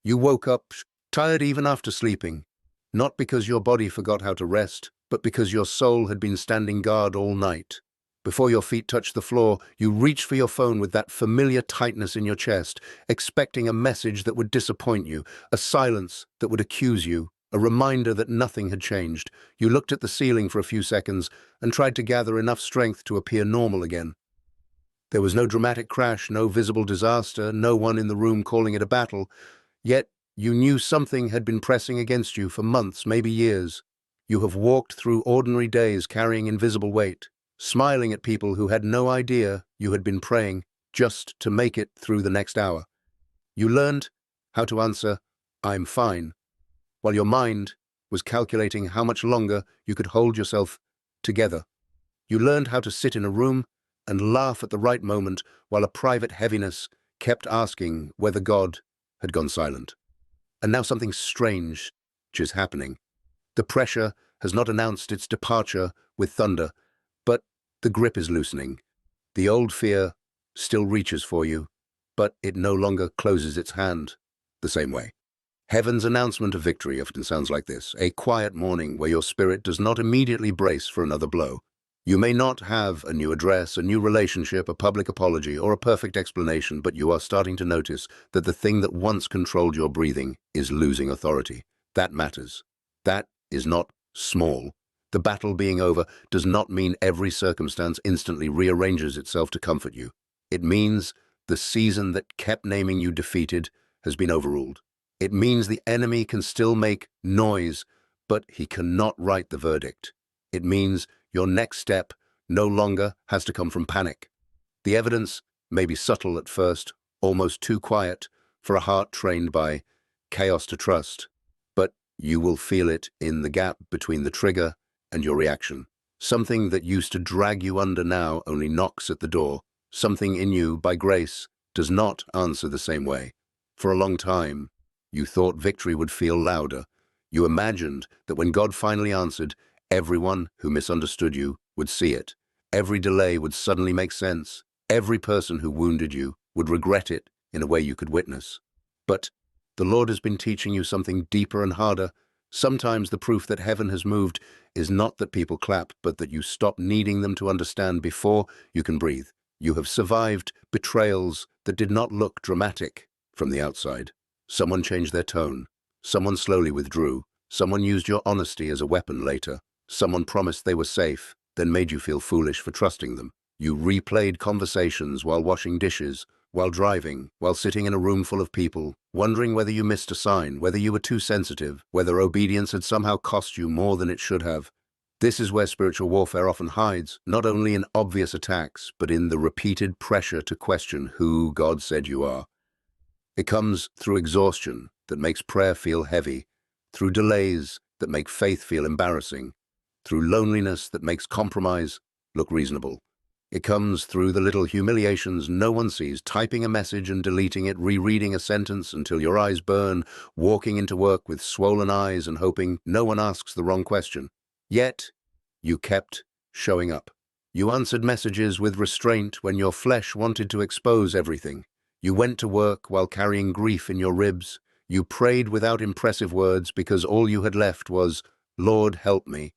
You woke up tired even after sleeping, not because your body forgot how to rest, but because your soul had been standing guard all night. Before your feet touched the floor, you reached for your phone with that familiar tightness in your chest, expecting a message that would disappoint you, a silence that would accuse you, a reminder that nothing had changed. You looked at the ceiling for a few seconds and tried to gather enough strength to appear normal again. There was no dramatic crash, no visible disaster, no one in the room calling it a battle, yet you knew something had been pressing against you for months, maybe years. You have walked through ordinary days carrying invisible weight, smiling at people who had no idea you had been praying just to make it through the next hour. You learned how to answer, "I'm fine," while your mind was calculating how much longer you could hold yourself together. You learned how to sit in a room and laugh at the right moment while a private heaviness kept asking whether God had gone silent. And now something strange is happening. The pressure has not announced its departure with thunder, but the grip is loosening. The old fear still reaches for you, but it no longer closes its hand the same way. Heaven's announcement of victory often sounds like this, a quiet morning where your spirit does not immediately brace for another blow. You may not have a new address, a new relationship, a public apology, or a perfect explanation, but you are starting to notice that the thing that once controlled your breathing is losing authority. That matters. That is not small. The battle being over does not mean every circumstance instantly rearranges itself to comfort you. It means the season that kept naming you defeated has been overruled. It means the enemy can still make noise, but he cannot write the verdict. It means your next step no longer has to come from panic. The evidence may be subtle at first, almost too quiet for a heart trained by chaos to trust, but you will feel it in the gap between the trigger and your reaction. Something that used to drag you under now only knocks at the door. Something in you, by grace, does not answer the same way. For a long time, you thought victory would feel louder. You imagined that when God finally answered, everyone who misunderstood you would see it. Every delay would suddenly make sense. Every person who wounded you would regret it in a way you could witness. But the Lord has been teaching you something deeper and harder. Sometimes the proof that heaven has moved is not that people clap, but that you stop needing them to understand before you can breathe. You have survived betrayals that did not look dramatic from the outside. Someone changed their tone. Someone slowly withdrew. Someone used your honesty as a weapon later. Someone promised they were safe, then made you feel foolish for trusting them. You replayed conversations while washing dishes, while driving, while sitting in a room full of people, wondering whether you missed a sign, whether you were too sensitive, whether obedience had somehow cost you more than it should have. This is where spiritual warfare often hides, not only in obvious attacks, but in the repeated pressure to question who God said you are. It comes through exhaustion that makes prayer feel heavy, through delays that make faith feel embarrassing, through loneliness that makes compromise look reasonable. It comes through the little humiliations no one sees, typing a message and deleting it, rereading a sentence until your eyes burn, walking into work with swollen eyes and hoping no one asks the wrong question. Yet, you kept showing up. You answered messages with restraint when your flesh wanted to expose everything. You went to work while carrying grief in your ribs. You prayed without impressive words because all you had left was, "Lord, help me."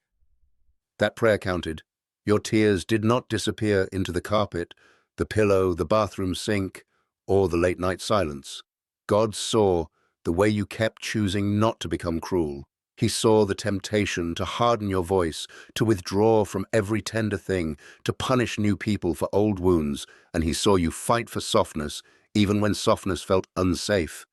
That prayer counted. Your tears did not disappear into the carpet, the pillow, the bathroom sink, or the late-night silence. God saw the way you kept choosing not to become cruel. He saw the temptation to harden your voice, to withdraw from every tender thing, to punish new people for old wounds, and he saw you fight for softness, even when softness felt unsafe.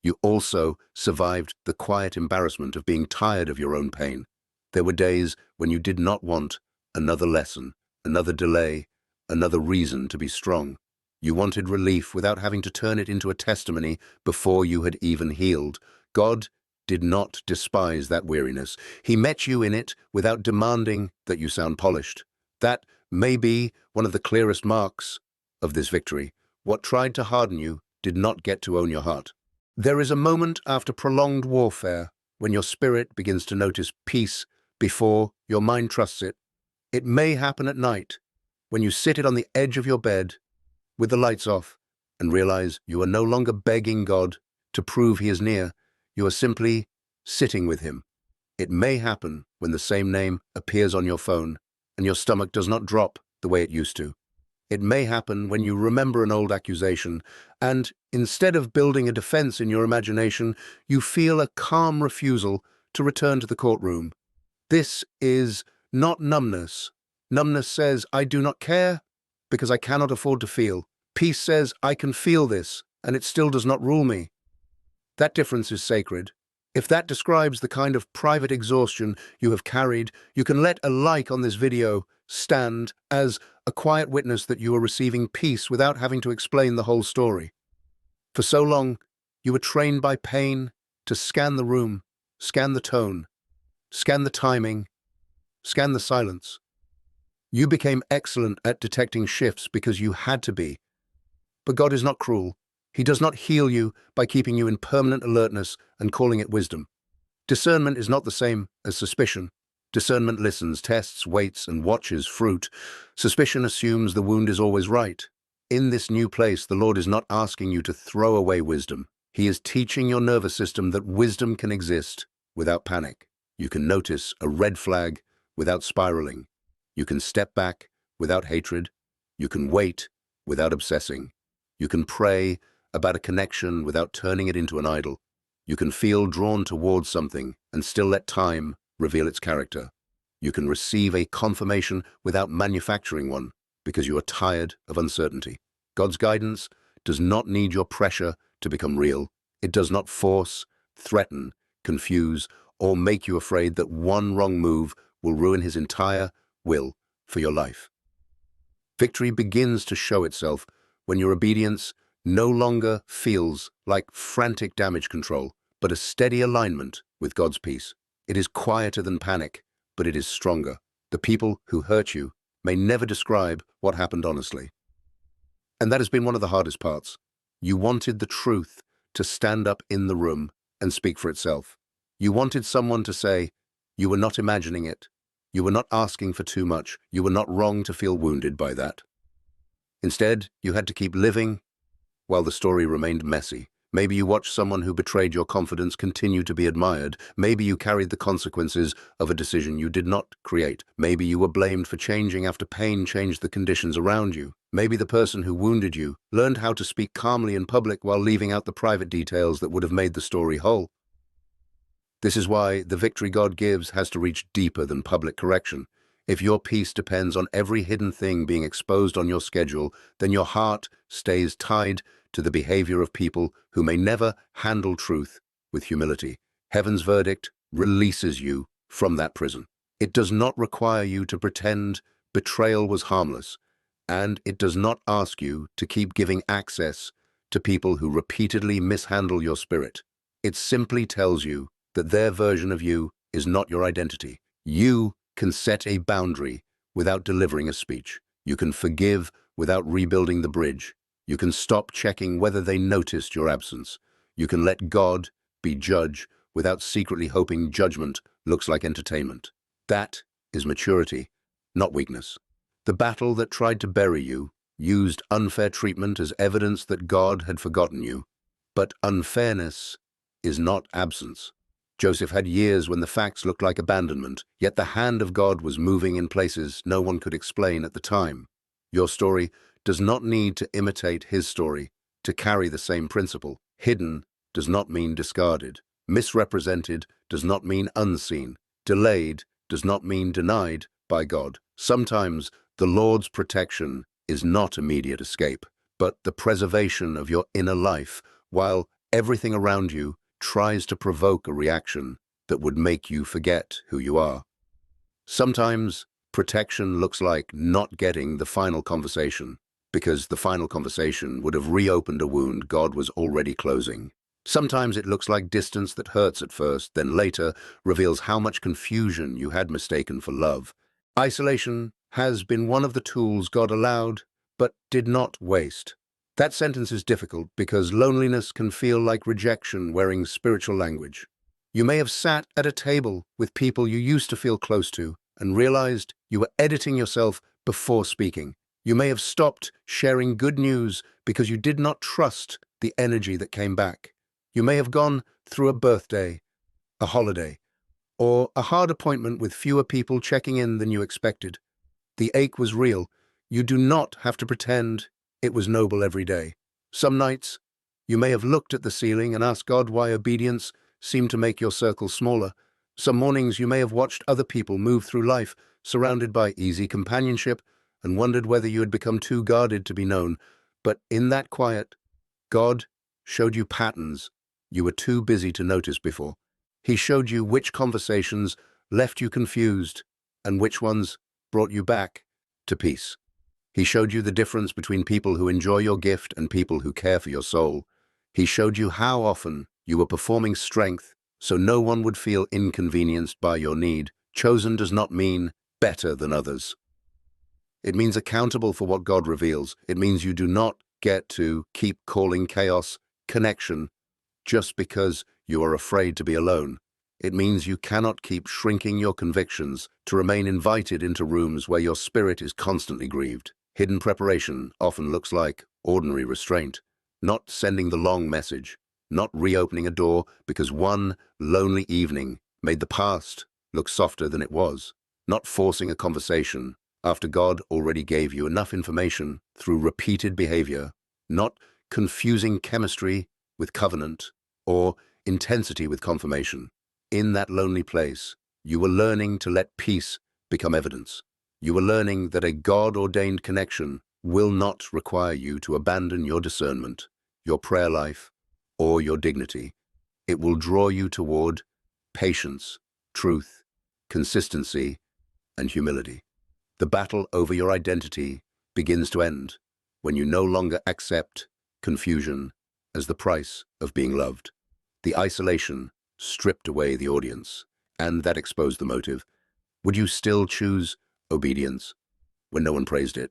You also survived the quiet embarrassment of being tired of your own pain. There were days when you did not want another lesson, another delay, another reason to be strong. You wanted relief without having to turn it into a testimony before you had even healed. God did not despise that weariness. He met you in it without demanding that you sound polished. That may be one of the clearest marks of this victory. What tried to harden you did not get to own your heart. There is a moment after prolonged warfare when your spirit begins to notice peace before your mind trusts it. It may happen at night, when you sit it on the edge of your bed with the lights off and realize you are no longer begging God, to prove he is near. You are simply sitting with him. It may happen when the same name appears on your phone and your stomach does not drop the way it used to. It may happen when you remember an old accusation and, instead of building a defense in your imagination, you feel a calm refusal to return to the courtroom. This is not numbness. Numbness says, I do not care because I cannot afford to feel. Peace says, I can feel this, and it still does not rule me. That difference is sacred. If that describes the kind of private exhaustion you have carried, you can let a like on this video stand as a quiet witness that you are receiving peace without having to explain the whole story. For so long, you were trained by pain to scan the room, scan the tone, scan the timing, scan the silence. You became excellent at detecting shifts because you had to be. But God is not cruel. He does not heal you by keeping you in permanent alertness and calling it wisdom. Discernment is not the same as suspicion. Discernment listens, tests, waits, and watches fruit. Suspicion assumes the wound is always right. In this new place, the Lord is not asking you to throw away wisdom. He is teaching your nervous system that wisdom can exist without panic. You can notice a red flag without spiraling. You can step back without hatred. You can wait without obsessing. You can pray about a connection without turning it into an idol. You can feel drawn towards something and still let time reveal its character. You can receive a confirmation without manufacturing one because you are tired of uncertainty. God's guidance does not need your pressure to become real. It does not force, threaten, confuse, or make you afraid that one wrong move will ruin his entire will for your life. Victory begins to show itself when your obedience no longer feels like frantic damage control, but a steady alignment with God's peace. It is quieter than panic, but it is stronger. The people who hurt you may never describe what happened honestly. And that has been one of the hardest parts. You wanted the truth to stand up in the room and speak for itself. You wanted someone to say, you were not imagining it. You were not asking for too much. You were not wrong to feel wounded by that. Instead, you had to keep living while the story remained messy. Maybe you watched someone who betrayed your confidence continue to be admired. Maybe you carried the consequences of a decision you did not create. Maybe you were blamed for changing after pain changed the conditions around you. Maybe the person who wounded you learned how to speak calmly in public while leaving out the private details that would have made the story whole. This is why the victory God gives has to reach deeper than public correction. If your peace depends on every hidden thing being exposed on your schedule, then your heart stays tied to the behavior of people who may never handle truth with humility. Heaven's verdict releases you from that prison. It does not require you to pretend betrayal was harmless, and it does not ask you to keep giving access to people who repeatedly mishandle your spirit. It simply tells you that their version of you is not your identity. You can set a boundary without delivering a speech. You can forgive without rebuilding the bridge. You can stop checking whether they noticed your absence. You can let God be judge without secretly hoping judgment looks like entertainment. That is maturity, not weakness. The battle that tried to bury you used unfair treatment as evidence that God had forgotten you. But unfairness is not absence. Joseph had years when the facts looked like abandonment, yet the hand of God was moving in places no one could explain at the time. Your story does not need to imitate his story to carry the same principle. Hidden does not mean discarded. Misrepresented does not mean unseen. Delayed does not mean denied by God. Sometimes the Lord's protection is not immediate escape, but the preservation of your inner life, while everything around you tries to provoke a reaction that would make you forget who you are. Sometimes protection looks like not getting the final conversation, because the final conversation would have reopened a wound God was already closing. Sometimes it looks like distance that hurts at first, then later reveals how much confusion you had mistaken for love. Isolation has been one of the tools God allowed, but did not waste. That sentence is difficult because loneliness can feel like rejection wearing spiritual language. You may have sat at a table with people you used to feel close to and realized you were editing yourself before speaking. You may have stopped sharing good news because you did not trust the energy that came back. You may have gone through a birthday, a holiday, or a hard appointment with fewer people checking in than you expected. The ache was real. You do not have to pretend it was noble every day. Some nights, you may have looked at the ceiling and asked God why obedience seemed to make your circle smaller. Some mornings you may have watched other people move through life, surrounded by easy companionship, and wondered whether you had become too guarded to be known. But in that quiet, God showed you patterns you were too busy to notice before. He showed you which conversations left you confused and which ones brought you back to peace. He showed you the difference between people who enjoy your gift and people who care for your soul. He showed you how often you were performing strength so no one would feel inconvenienced by your need. Chosen does not mean better than others. It means accountable for what God reveals. It means you do not get to keep calling chaos connection just because you are afraid to be alone. It means you cannot keep shrinking your convictions to remain invited into rooms where your spirit is constantly grieved. Hidden preparation often looks like ordinary restraint, not sending the long message, not reopening a door because one lonely evening made the past look softer than it was, not forcing a conversation after God already gave you enough information through repeated behavior, not confusing chemistry with covenant or intensity with confirmation. In that lonely place, you were learning to let peace become evidence. You were learning that a God-ordained connection will not require you to abandon your discernment, your prayer life, or your dignity. It will draw you toward patience, truth, consistency, and humility. The battle over your identity begins to end when you no longer accept confusion as the price of being loved. The isolation stripped away the audience, and that exposed the motive. Would you still choose obedience when no one praised it?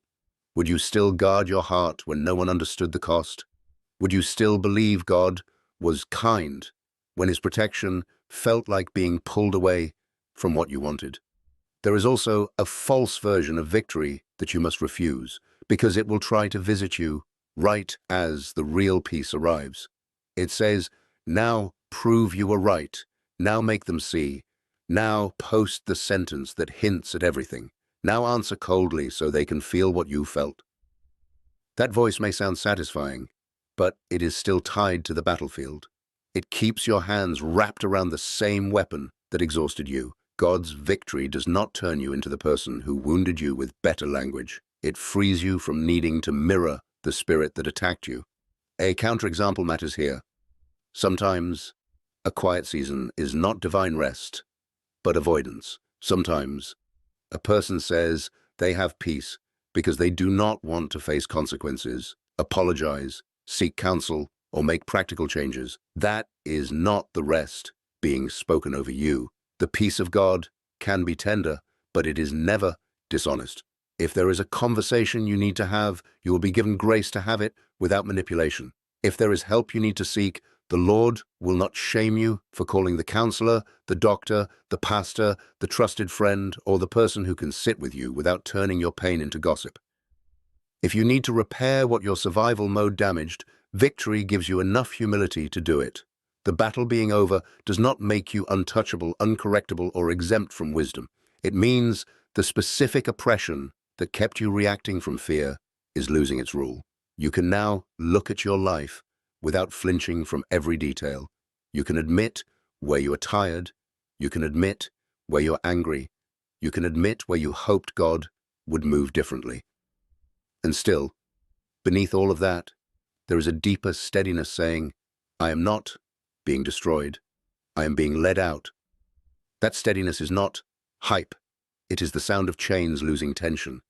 Would you still guard your heart when no one understood the cost? Would you still believe God was kind when his protection felt like being pulled away from what you wanted? There is also a false version of victory that you must refuse, because it will try to visit you right as the real peace arrives. It says, now prove you were right, now make them see, now post the sentence that hints at everything, now answer coldly so they can feel what you felt. That voice may sound satisfying, but it is still tied to the battlefield. It keeps your hands wrapped around the same weapon that exhausted you. God's victory does not turn you into the person who wounded you with better language. It frees you from needing to mirror the spirit that attacked you. A counterexample matters here. Sometimes a quiet season is not divine rest, but avoidance. Sometimes a person says they have peace because they do not want to face consequences, apologize, seek counsel, or make practical changes. That is not the rest being spoken over you. The peace of God can be tender, but it is never dishonest. If there is a conversation you need to have, you will be given grace to have it without manipulation. If there is help you need to seek, the Lord will not shame you for calling the counselor, the doctor, the pastor, the trusted friend, or the person who can sit with you without turning your pain into gossip. If you need to repair what your survival mode damaged, victory gives you enough humility to do it. The battle being over does not make you untouchable, uncorrectable, or exempt from wisdom. It means the specific oppression that kept you reacting from fear is losing its rule. You can now look at your life without flinching from every detail. You can admit where you are tired. You can admit where you're angry. You can admit where you hoped God would move differently. And still, beneath all of that, there is a deeper steadiness saying, I am not being destroyed. I am being led out. That steadiness is not hype. It is the sound of chains losing tension.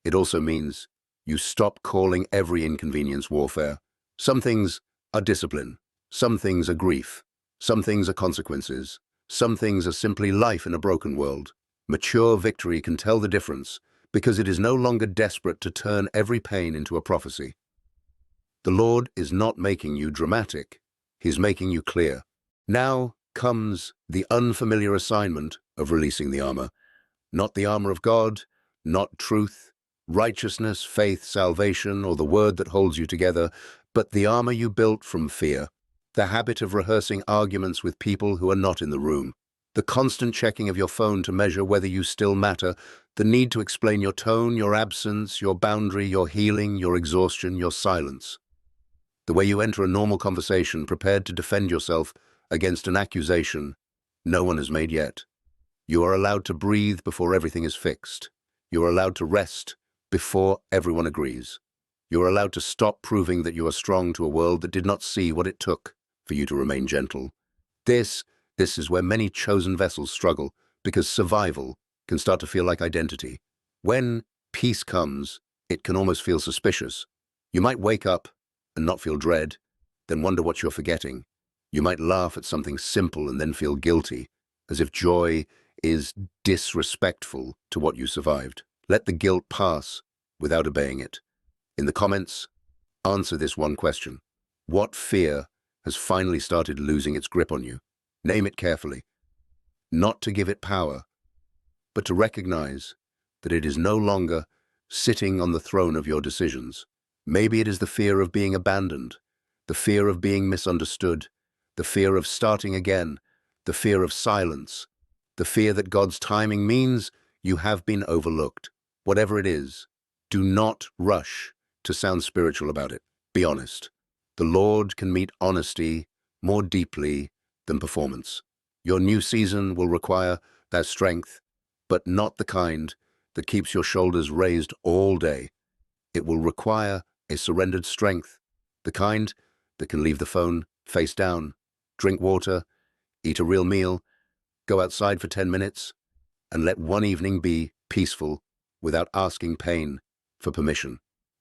It also means you stop calling every inconvenience warfare. Some things are discipline. Some things are grief. Some things are consequences. Some things are simply life in a broken world. Mature victory can tell the difference because it is no longer desperate to turn every pain into a prophecy. The Lord is not making you dramatic. He's making you clear. Now comes the unfamiliar assignment of releasing the armor. Not the armor of God, not truth, righteousness, faith, salvation, or the word that holds you together, but the armor you built from fear. The habit of rehearsing arguments with people who are not in the room. The constant checking of your phone to measure whether you still matter. The need to explain your tone, your absence, your boundary, your healing, your exhaustion, your silence. The way you enter a normal conversation prepared to defend yourself against an accusation no one has made yet. You are allowed to breathe before everything is fixed. You are allowed to rest before everyone agrees. You are allowed to stop proving that you are strong to a world that did not see what it took for you to remain gentle. This is where many chosen vessels struggle, because survival can start to feel like identity. When peace comes, it can almost feel suspicious. You might wake up and not feel dread, then wonder what you're forgetting. You might laugh at something simple and then feel guilty, as if joy is disrespectful to what you survived. Let the guilt pass without obeying it. In the comments, answer this one question. What fear has finally started losing its grip on you? Name it carefully. Not to give it power, but to recognize that it is no longer sitting on the throne of your decisions. Maybe it is the fear of being abandoned, the fear of being misunderstood, the fear of starting again, the fear of silence, the fear that God's timing means you have been overlooked. Whatever it is, do not rush to sound spiritual about it. Be honest. The Lord can meet honesty more deeply than performance. Your new season will require that strength, but not the kind that keeps your shoulders raised all day. It will require a surrendered strength, the kind that can leave the phone face down, drink water, eat a real meal, go outside for 10 minutes, and let one evening be peaceful without asking pain for permission.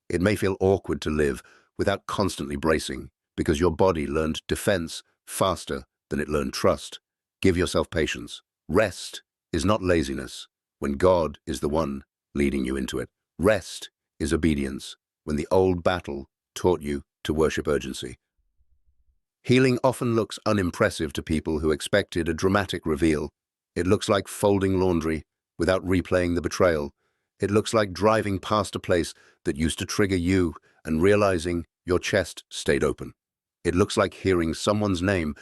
It may feel awkward to live without constantly bracing, because your body learned defense faster than it learned trust. Give yourself patience. Rest is not laziness when God is the one leading you into it. Rest is obedience when the old battle taught you to worship urgency. Healing often looks unimpressive to people who expected a dramatic reveal. It looks like folding laundry without replaying the betrayal. It looks like driving past a place that used to trigger you and realizing your chest stayed open. It looks like hearing someone's name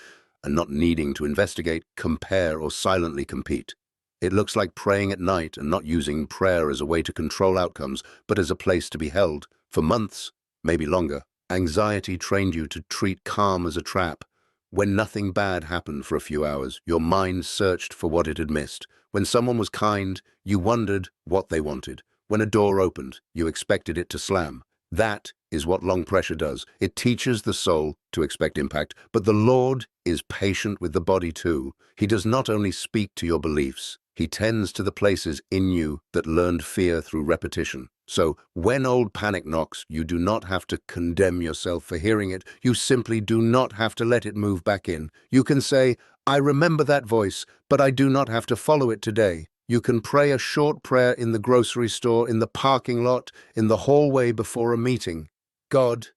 and not needing to investigate, compare, or silently compete. It looks like praying at night and not using prayer as a way to control outcomes, but as a place to be held. For months, maybe longer, anxiety trained you to treat calm as a trap. When nothing bad happened for a few hours, your mind searched for what it had missed. When someone was kind, you wondered what they wanted. When a door opened, you expected it to slam. That is what long pressure does. It teaches the soul to expect impact, but the Lord is patient with the body too. He does not only speak to your beliefs, He tends to the places in you that learned fear through repetition. So, when old panic knocks, you do not have to condemn yourself for hearing it. You simply do not have to let it move back in. You can say, I remember that voice, but I do not have to follow it today. You can pray a short prayer in the grocery store, in the parking lot, in the hallway before a meeting. God,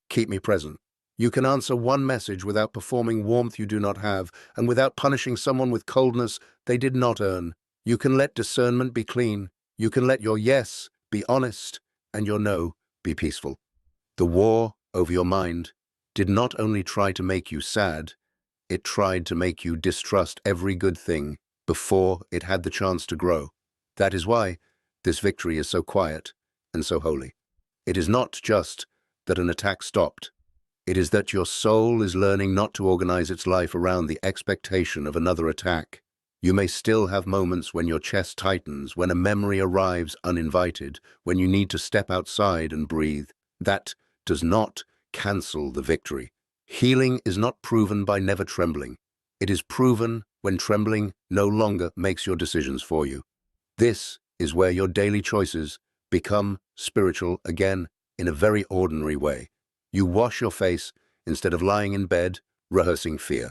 keep me present. You can answer one message without performing warmth you do not have, and without punishing someone with coldness they did not earn. You can let discernment be clean. You can let your yes be honest and your no be peaceful. The war over your mind did not only try to make you sad, it tried to make you distrust every good thing before it had the chance to grow. That is why this victory is so quiet and so holy. It is not just that an attack stopped. It is that your soul is learning not to organize its life around the expectation of another attack. You may still have moments when your chest tightens, when a memory arrives uninvited, when you need to step outside and breathe. That does not cancel the victory. Healing is not proven by never trembling. It is proven when trembling no longer makes your decisions for you. This is where your daily choices become spiritual again in a very ordinary way. You wash your face instead of lying in bed, rehearsing fear.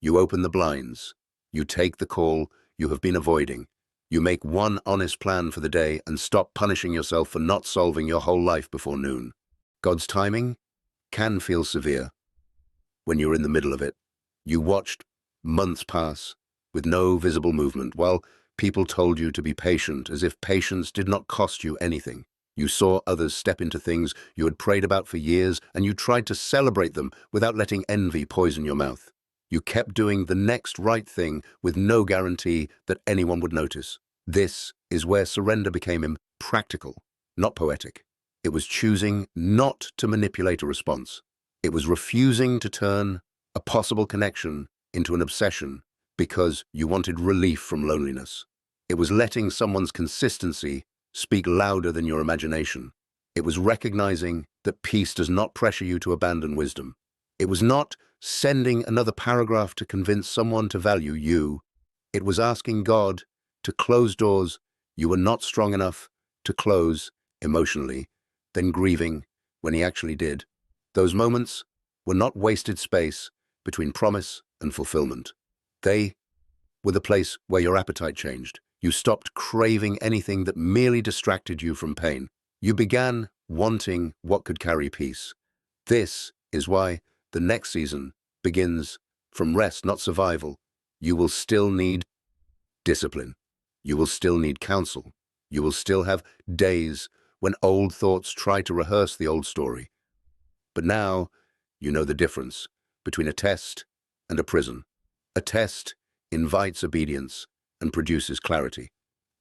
You open the blinds. You take the call you have been avoiding. You make one honest plan for the day and stop punishing yourself for not solving your whole life before noon. God's timing can feel severe when you're in the middle of it. You watched months pass with no visible movement, while people told you to be patient, as if patience did not cost you anything. You saw others step into things you had prayed about for years, and you tried to celebrate them without letting envy poison your mouth. You kept doing the next right thing with no guarantee that anyone would notice. This is where surrender became impractical, not poetic. It was choosing not to manipulate a response. It was refusing to turn a possible connection into an obsession because you wanted relief from loneliness. It was letting someone's consistency speak louder than your imagination. It was recognizing that peace does not pressure you to abandon wisdom. It was not sending another paragraph to convince someone to value you. It was asking God to close doors you were not strong enough to close emotionally, then grieving when he actually did. Those moments were not wasted space between promise and fulfillment. They were the place where your appetite changed. You stopped craving anything that merely distracted you from pain. You began wanting what could carry peace. This is why the next season begins from rest, not survival. You will still need discipline. You will still need counsel. You will still have days when old thoughts try to rehearse the old story. But now you know the difference between a test and a prison. A test invites obedience and produces clarity.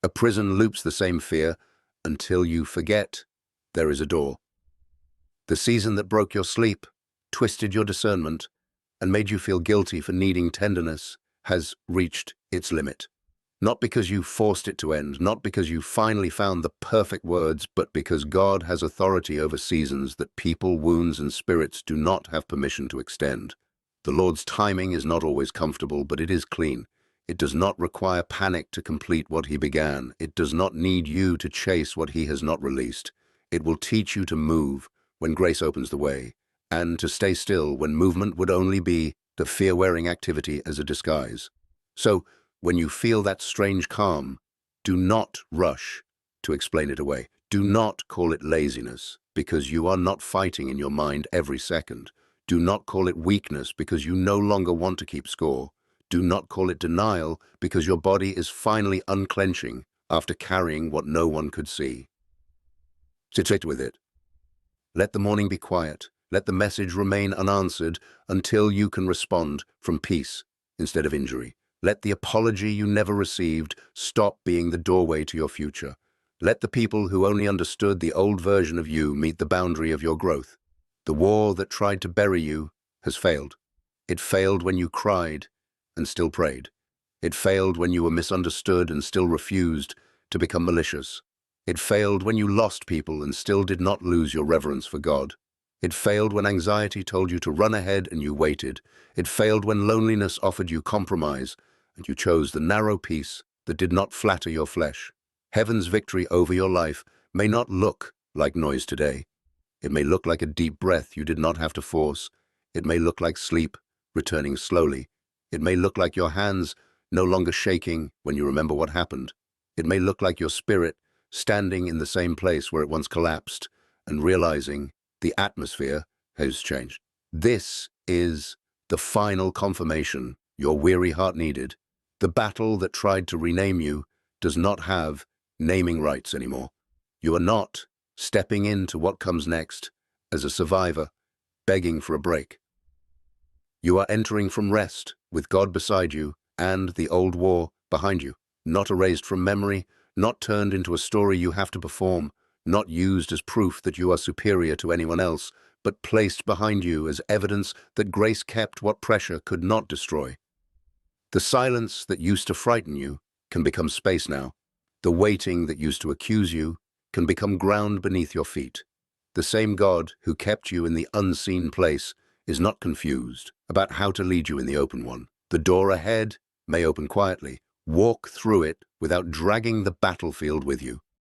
A prison loops the same fear until you forget there is a door. The season that broke your sleep, twisted your discernment, and made you feel guilty for needing tenderness has reached its limit. Not because you forced it to end, not because you finally found the perfect words, but because God has authority over seasons that people, wounds, and spirits do not have permission to extend. The Lord's timing is not always comfortable, but it is clean. It does not require panic to complete what he began. It does not need you to chase what he has not released. It will teach you to move when grace opens the way, and to stay still when movement would only be the fear-wearing activity as a disguise. So, when you feel that strange calm, do not rush to explain it away. Do not call it laziness, because you are not fighting in your mind every second. Do not call it weakness, because you no longer want to keep score. Do not call it denial, because your body is finally unclenching after carrying what no one could see. Sit with it. Let the morning be quiet. Let the message remain unanswered until you can respond from peace instead of injury. Let the apology you never received stop being the doorway to your future. Let the people who only understood the old version of you meet the boundary of your growth. The war that tried to bury you has failed. It failed when you cried and still prayed. It failed when you were misunderstood and still refused to become malicious. It failed when you lost people and still did not lose your reverence for God. It failed when anxiety told you to run ahead and you waited. It failed when loneliness offered you compromise and you chose the narrow peace that did not flatter your flesh. Heaven's victory over your life may not look like noise today. It may look like a deep breath you did not have to force. It may look like sleep returning slowly. It may look like your hands no longer shaking when you remember what happened. It may look like your spirit standing in the same place where it once collapsed and realizing the atmosphere has changed. This is the final confirmation your weary heart needed. The battle that tried to rename you does not have naming rights anymore. You are not stepping into what comes next as a survivor, begging for a break. You are entering from rest with God beside you and the old war behind you, not erased from memory, not turned into a story you have to perform, not used as proof that you are superior to anyone else, but placed behind you as evidence that grace kept what pressure could not destroy. The silence that used to frighten you can become space now. The waiting that used to accuse you can become ground beneath your feet. The same God who kept you in the unseen place is not confused about how to lead you in the open one. The door ahead may open quietly. Walk through it without dragging the battlefield with you.